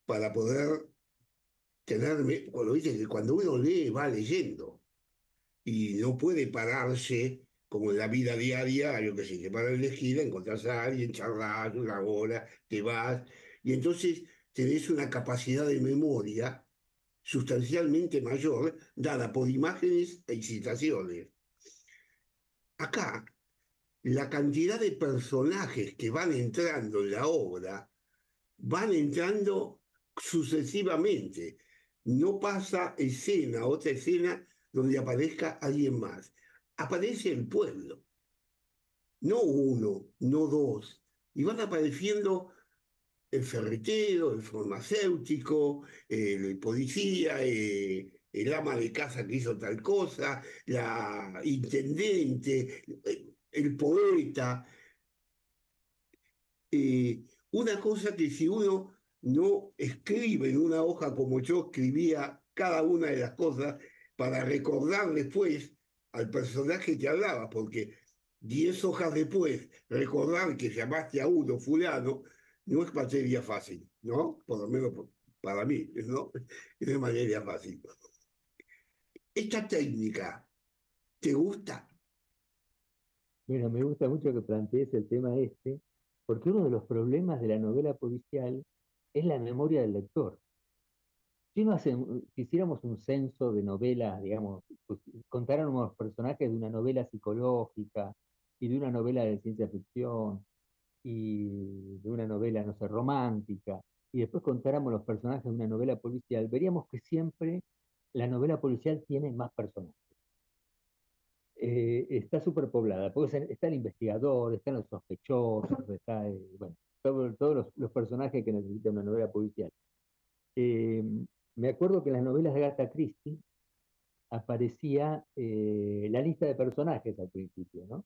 G: para poder tenerme, cuando dice que cuando uno lee, va leyendo, y no puede pararse como en la vida diaria, yo que sé, te paras en la esquina, encontrás a alguien, charlas una hora, te vas, y entonces tenés una capacidad de memoria sustancialmente mayor, dada por imágenes e citaciones. Acá la cantidad de personajes que van entrando en la obra van entrando sucesivamente. No pasa escena, otra escena donde aparezca alguien más. Aparece el pueblo, no uno, no dos. Y van apareciendo el ferretero, el farmacéutico, el policía, el ama de casa que hizo tal cosa, la intendente, el poeta. Una cosa que si uno no escribe en una hoja como yo escribía cada una de las cosas para recordar después al personaje que hablaba, porque 10 hojas después recordar que llamaste a uno fulano no es materia fácil, ¿no? Por lo menos para mí, ¿no? Es de materia fácil. Esta técnica, ¿te gusta?
H: Bueno, me gusta mucho que plantees el tema este, porque uno de los problemas de la novela policial es la memoria del lector. Si uno si hiciéramos un censo de novelas, digamos, pues, contáramos los personajes de una novela psicológica y de una novela de ciencia ficción y de una novela, no sé, romántica, y después contáramos los personajes de una novela policial, veríamos que siempre la novela policial tiene más personajes. Está superpoblada, porque está el investigador, están los sospechosos, está, bueno, todos los personajes que necesita una novela policial. Eh, Me acuerdo que en las novelas de Agatha Christie aparecía la lista de personajes al principio, ¿no?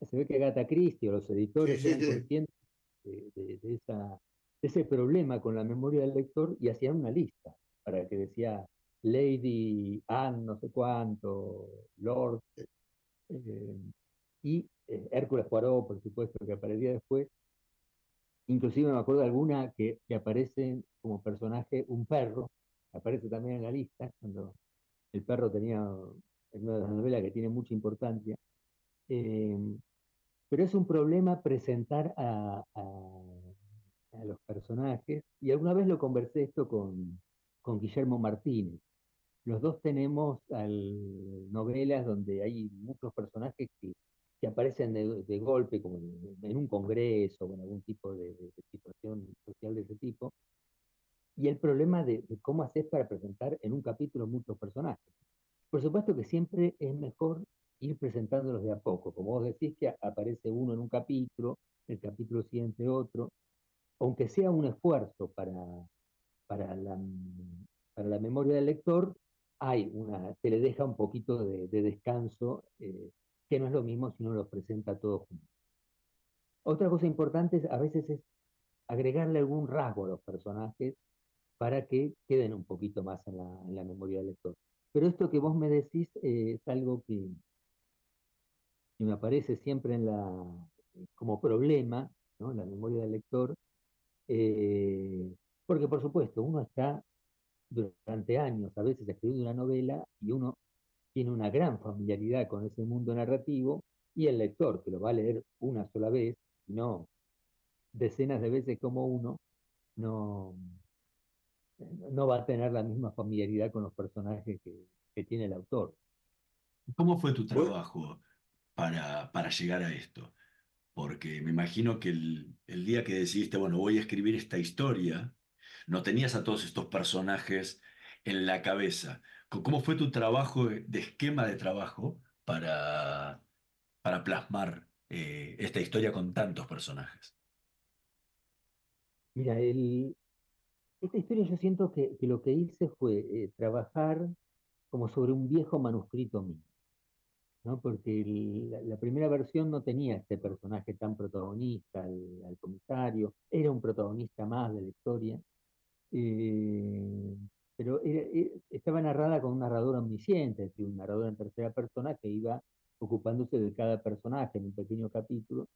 H: Se ve que Agatha Christie o los
G: Sí,
H: editores
G: sí,
H: eran
G: sí.
H: conscientes de ese problema con la memoria del lector y hacían una lista para que decía Lady Anne, no sé cuánto, Lord, eh, y Hércules Poirot, por supuesto, que aparecía después. Inclusive me acuerdo de alguna que aparece como personaje un perro, aparece también en la lista, cuando el perro tenía, en una de las novelas que tiene mucha importancia. Eh, pero es un problema presentar a los personajes, y alguna vez lo conversé esto con Guillermo Martínez. Los dos tenemos novelas donde hay muchos personajes que aparecen de golpe, como en un congreso o en algún tipo de situación social de ese tipo, y el problema de cómo haces para presentar en un capítulo muchos personajes. Por supuesto que siempre es mejor ir presentándolos de a poco. Como vos decís que aparece uno en un capítulo, el capítulo siguiente otro, aunque sea un esfuerzo para la, para la memoria del lector, se le deja un poquito de descanso, que no es lo mismo si uno los presenta todos juntos. Otra cosa importante a veces es agregarle algún rasgo a los personajes para que queden un poquito más en la memoria del lector. Pero esto que vos me decís es algo que me aparece siempre como problema, ¿no? En la memoria del lector, eh, porque por supuesto uno está durante años a veces escribiendo una novela y uno tiene una gran familiaridad con ese mundo narrativo, y el lector que lo va a leer una sola vez, y no decenas de veces como uno, no, no va a tener la misma familiaridad con los personajes que tiene el autor.
F: ¿Cómo fue tu
G: Bueno,
F: trabajo para llegar a esto? Porque me imagino que el día que decidiste, bueno, voy a escribir esta historia, no tenías a todos estos personajes en la cabeza. ¿Cómo fue tu trabajo de esquema de trabajo para plasmar esta historia con tantos personajes?
H: Mira, esta historia yo siento que lo que hice fue trabajar como sobre un viejo manuscrito mío, ¿no? Porque la primera versión no tenía este personaje tan protagonista, al comisario, era un protagonista más de la historia, eh, pero estaba narrada con un narrador omnisciente, es decir, un narrador en tercera persona que iba ocupándose de cada personaje en un pequeño capítulo.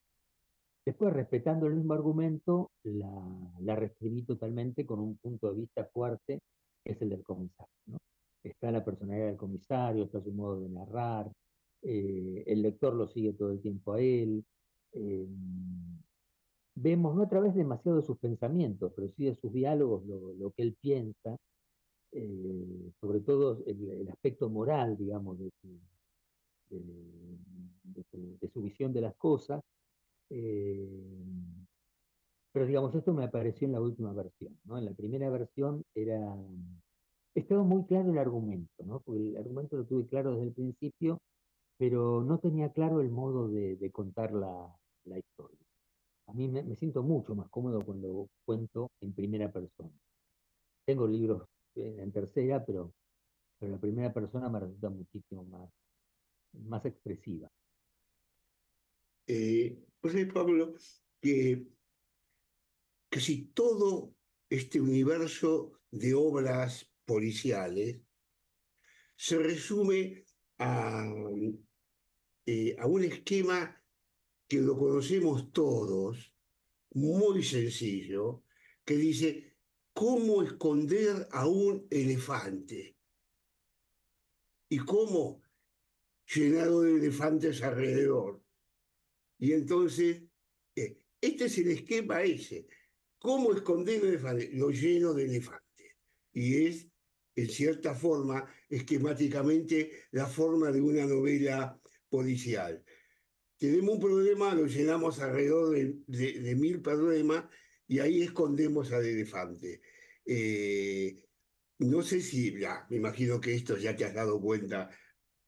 H: Después, respetando el mismo argumento, la reescribí totalmente con un punto de vista fuerte, que es el del comisario, ¿no? Está la personalidad del comisario, está su modo de narrar, el lector lo sigue todo el tiempo a él. eh, Vemos no a través demasiado de sus pensamientos, pero sí de sus diálogos, lo que él piensa, sobre todo el aspecto moral, digamos, de de su visión de las cosas. eh, pero digamos, esto me apareció en la última versión, ¿no? En la primera versión estaba muy claro el argumento, ¿no? Porque el argumento lo tuve claro desde el principio, pero no tenía claro el modo de contar la historia. A mí me siento mucho más cómodo cuando cuento en primera persona. Tengo libros en tercera, pero la primera persona me resulta muchísimo más expresiva.
G: Pues Pablo, que casi todo este universo de obras policiales se resume a, a un esquema que lo conocemos todos, muy sencillo, que dice, ¿cómo esconder a un elefante? ¿Y cómo llenado de elefantes alrededor? Y entonces, este es el esquema ese. ¿Cómo esconder un elefante? Lo lleno de elefantes. Y es, en cierta forma, esquemáticamente, la forma de una novela policial. Tenemos un problema, lo llenamos alrededor de 1000 problemas y ahí escondemos al elefante. No sé si, ya, me imagino que esto ya te has dado cuenta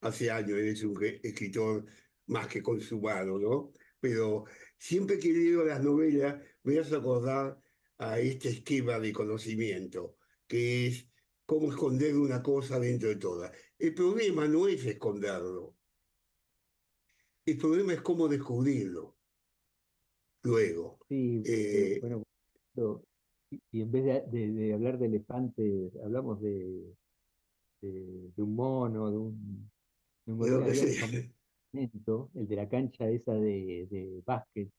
G: hace años, eres un escritor más que consumado, ¿no? Pero siempre que leo las novelas me hace acordar a este esquema de conocimiento, que es cómo esconder una cosa dentro de todas. El problema no es esconderlo, el problema es cómo descubrirlo luego.
H: Sí,
G: Eh,
H: bueno, y en vez de hablar de elefantes, hablamos de un mono, de un
G: de lo
H: gorila.
G: que
H: Había un famoso
G: sea.
H: experimento, el de la cancha esa de básquet,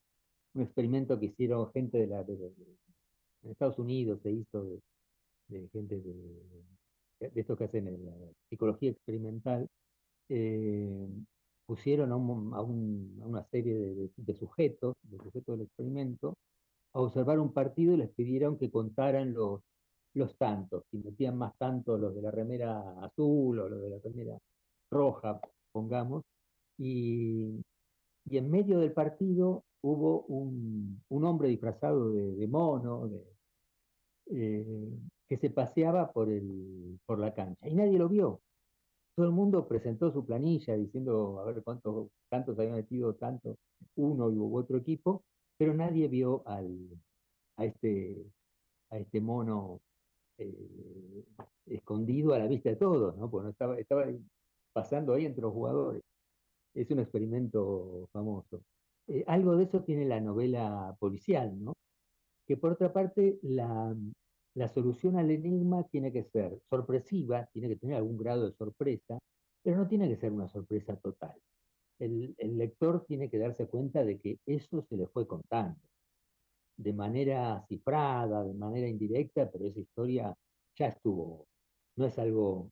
H: un experimento que hicieron gente en Estados Unidos, se hizo de gente de estos que hacen la psicología experimental. eh, Pusieron a una serie de sujetos del experimento, a observar un partido y les pidieron que contaran los tantos, si metían más tantos los de la remera azul o los de la remera roja, pongamos, y, y en medio del partido hubo un hombre disfrazado de mono, que se paseaba por la cancha, y nadie lo vio. Todo el mundo presentó su planilla diciendo a ver tantos habían metido, tanto uno u otro equipo, pero nadie vio a este, a este mono, eh, escondido a la vista de todos, ¿no? Porque no estaba ahí pasando ahí entre los jugadores. Es un experimento famoso. Algo de eso tiene la novela policial, ¿no? Que por otra parte, la solución al enigma tiene que ser sorpresiva, tiene que tener algún grado de sorpresa, pero no tiene que ser una sorpresa total. El lector tiene que darse cuenta de que eso se le fue contando de manera cifrada, de manera indirecta, pero esa historia ya estuvo. No es algo.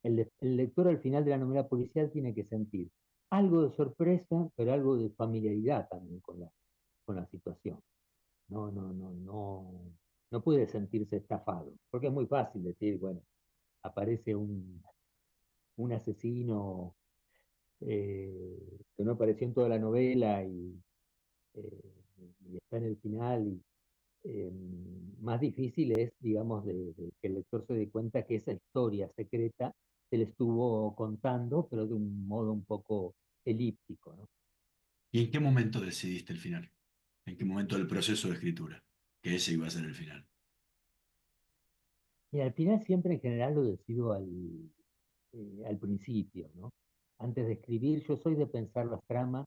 H: El lector al final de la novela policial tiene que sentir algo de sorpresa, pero algo de familiaridad también con la situación. No puede sentirse estafado, porque es muy fácil decir, bueno, aparece un asesino, que no apareció en toda la novela eh, y está en el final. eh, Más difícil es, digamos, de que el lector se dé cuenta que esa historia secreta se le estuvo contando, pero de un modo un poco elíptico, ¿no?
F: ¿Y en qué momento decidiste el final? ¿En qué momento del proceso de escritura? Que ese iba a ser el final.
H: Y al final siempre en general lo decido al principio, ¿no? Antes de escribir, yo soy de pensar las tramas,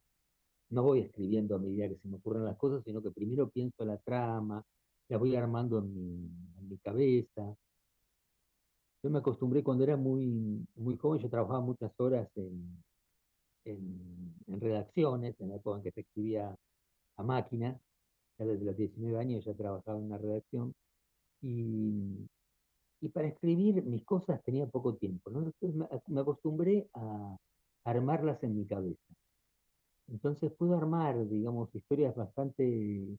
H: no voy escribiendo a medida que se me ocurren las cosas, sino que primero pienso la trama, la voy armando en mi cabeza. Yo me acostumbré cuando era muy joven, yo trabajaba muchas horas en redacciones, en la época en que se escribía a máquina, ya desde los 19 años ya trabajaba en una redacción, y, y para escribir mis cosas tenía poco tiempo, ¿no? Entonces me acostumbré a armarlas en mi cabeza. Entonces puedo armar, digamos, historias bastante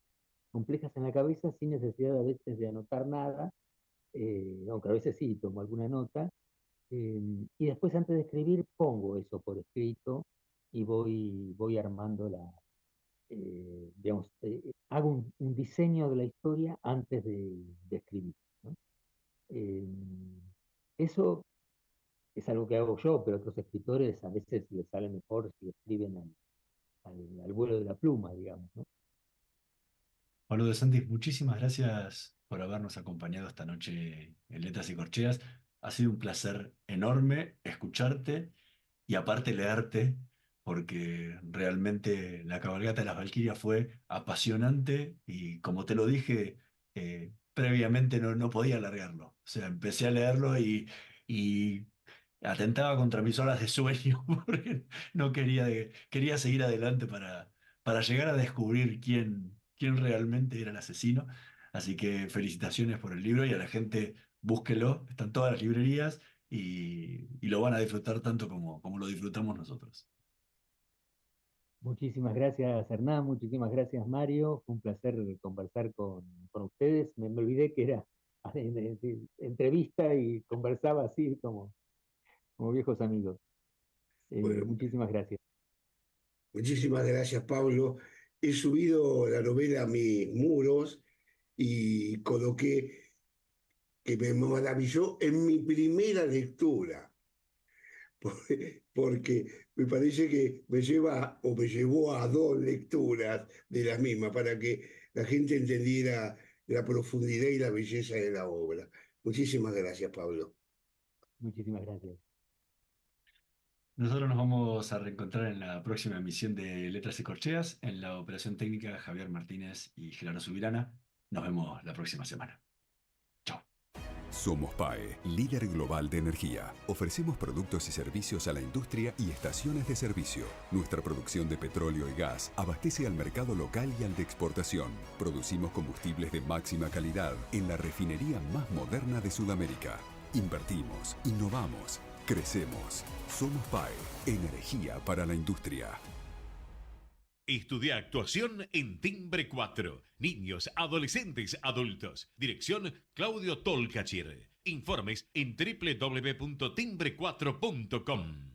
H: complejas en la cabeza sin necesidad a veces de anotar nada, aunque a veces sí tomo alguna nota, y después antes de escribir pongo eso por escrito, y voy armando digamos, hago un diseño de la historia antes de escribir, ¿no? Eh, Eso es algo que hago yo, pero otros escritores a veces les sale mejor si escriben al vuelo de la pluma, digamos, ¿no?
F: Pablo de Santis, muchísimas gracias por habernos acompañado esta noche en Letras y Corcheas. Ha sido un placer enorme escucharte y aparte leerte, porque realmente la cabalgata de las Valquirias fue apasionante y como te lo dije, previamente no podía alargarlo. O sea, empecé a leerlo y atentaba contra mis horas de sueño porque no quería seguir adelante para llegar a descubrir quién realmente era el asesino. Así que felicitaciones por el libro y a la gente búsquelo, están todas las librerías y lo van a disfrutar tanto como lo disfrutamos nosotros.
H: Muchísimas gracias, Hernán, muchísimas gracias, Mario. Fue un placer conversar con ustedes. Me olvidé que era entrevista y conversaba así como viejos amigos.
G: Bueno,
H: Muchísimas gracias.
G: muchísimas gracias, Pablo. He subido la novela a mis muros y coloqué que me maravilló en mi primera lectura, porque me parece que me lleva o me llevó a dos lecturas de la misma para que la gente entendiera la profundidad y la belleza de la obra. Muchísimas gracias, Pablo.
H: Muchísimas gracias.
F: Nosotros nos vamos a reencontrar en la próxima emisión de Letras y Corcheas, en la operación técnica Javier Martínez y Gerardo Subirana. Nos vemos la próxima semana.
B: Somos PAE, líder global de energía. Ofrecemos productos y servicios a la industria y estaciones de servicio. Nuestra producción de petróleo y gas abastece al mercado local y al de exportación. Producimos combustibles de máxima calidad en la refinería más moderna de Sudamérica. Invertimos, innovamos, crecemos. Somos PAE, energía para la industria.
C: Estudia actuación en Timbre 4. Niños, adolescentes, adultos. Dirección Claudio Tolcachir. Informes en www.timbre4.com.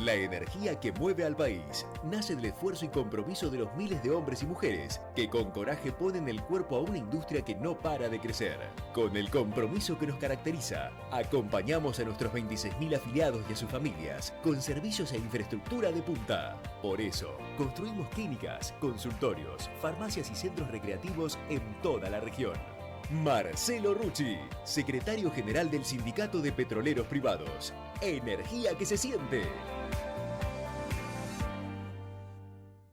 D: La energía que mueve al país nace del esfuerzo y compromiso de los miles de hombres y mujeres que con coraje ponen el cuerpo a una industria que no para de crecer. Con el compromiso que nos caracteriza, acompañamos a nuestros 26.000 afiliados y a sus familias con servicios e infraestructura de punta. Por eso, construimos clínicas, consultorios, farmacias y centros recreativos en toda la región. Marcelo Rucci, secretario general del Sindicato de Petroleros Privados. Energía que se siente.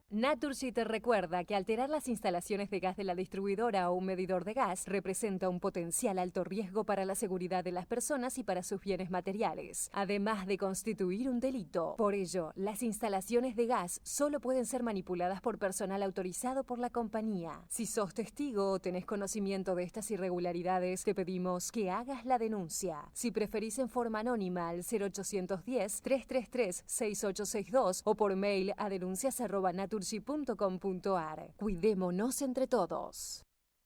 E: Naturgy te recuerda que alterar las instalaciones de gas de la distribuidora o un medidor de gas representa un potencial alto riesgo para la seguridad de las personas y para sus bienes materiales, además de constituir un delito. Por ello, las instalaciones de gas solo pueden ser manipuladas por personal autorizado por la compañía. Si sos testigo o tenés conocimiento de estas irregularidades, te pedimos que hagas la denuncia. Si preferís en forma anónima al 0810-333-6862 o por mail a denuncias@naturgy.com.ar. Cuidémonos entre todos.